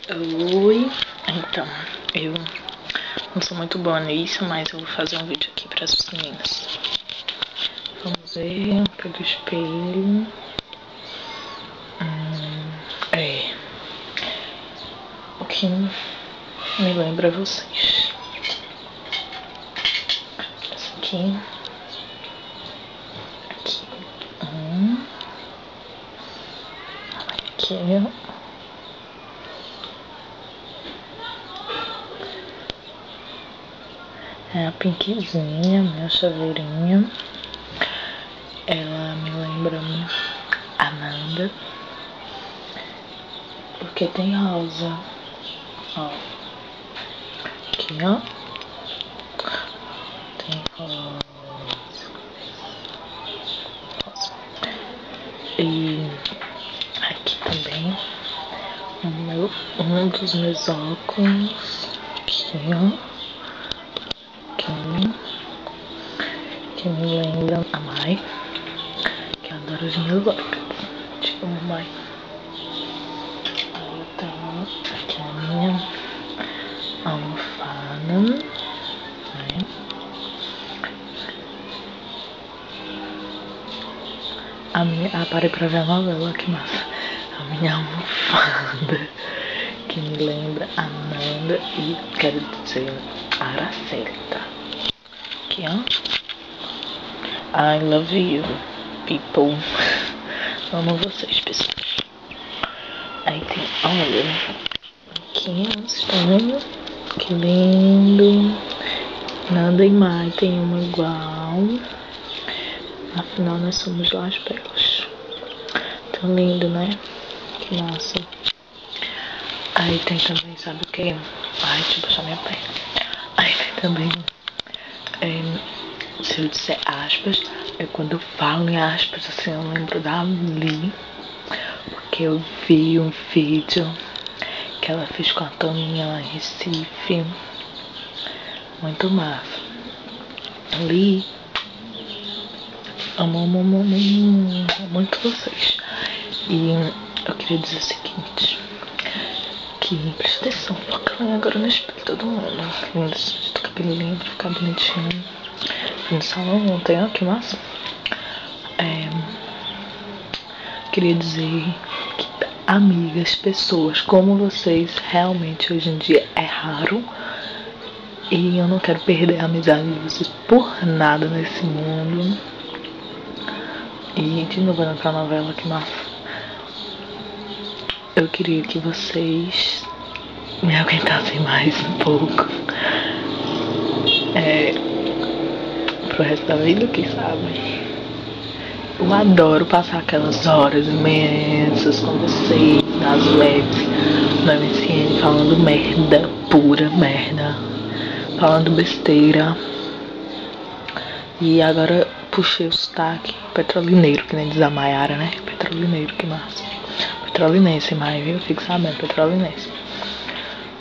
Oi, então, eu não sou muito boa nisso, mas eu vou fazer um vídeo aqui para as meninas. Vamos ver pelo espelho. O que me lembra vocês? Essa aqui. Aqui. Aqui, ó. É a Pinkzinha, minha chaveirinha. Ela me lembra a Amanda, porque tem rosa. Ó. Aqui, ó. Tem rosa. E aqui também um dos meus óculos. Aqui, ó. Que me lembra a Mai, que adora os meus óculos. Tipo, a Mai. Aí eu tenho aqui a minha almofada, né? Parei pra ver a novela, que massa. A minha almofada, que me lembra a Amanda e quero dizer Araceli, tá? Aqui, ó. I love you, people. Amo vocês, pessoas. Aí tem, olha, aqui, vocês estão vendo? Que lindo. Nada e mais tem uma igual. Afinal, nós somos Las Belas. Tão lindo, né? Que massa. Aí tem também, sabe o que? Ai, deixa eu puxar minha perna. Aí tem também, se eu disser aspas, quando eu falo em aspas, assim, eu lembro da Ali, porque eu vi um vídeo que ela fez com a Toninha lá em Recife. Muito massa. Ali, amo muito vocês. E eu queria dizer o seguinte, que presta atenção, foca agora no espelho, todo mundo. Lindo, do cabelo lindo, ficar bonitinho. Fui no salão ontem, ó, que massa. Queria dizer que, amigas, pessoas como vocês, realmente hoje em dia é raro. E eu não quero perder a amizade de vocês por nada nesse mundo. E de novo olhando pra novela, que massa. Eu queria que vocês me aguentassem mais um pouco. Pro resto da vida, quem sabe. Eu adoro passar aquelas horas imensas com vocês nas webs, no MSN, falando merda, pura merda, falando besteira. E agora puxei o sotaque petrolineiro, que nem diz a Maiara, né? Petrolineiro, que massa. Petrolinense, mas eu fico sabendo, petrolinense.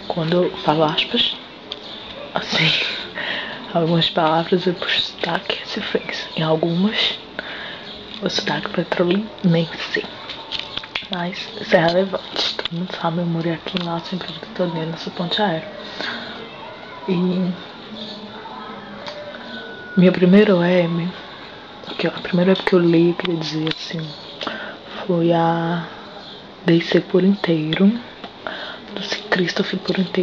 Quando eu falo aspas, assim, algumas palavras eu puxo sotaque recifrense. Em algumas, o sotaque petrolinense. Mas isso é relevante. Todo mundo sabe, eu morei aqui lá sempre a vida toda nessa ponte aérea. E meu primeiro web, a primeira web que eu li, eu queria dizer assim, foi a DC por inteiro, do Christopher por inteiro.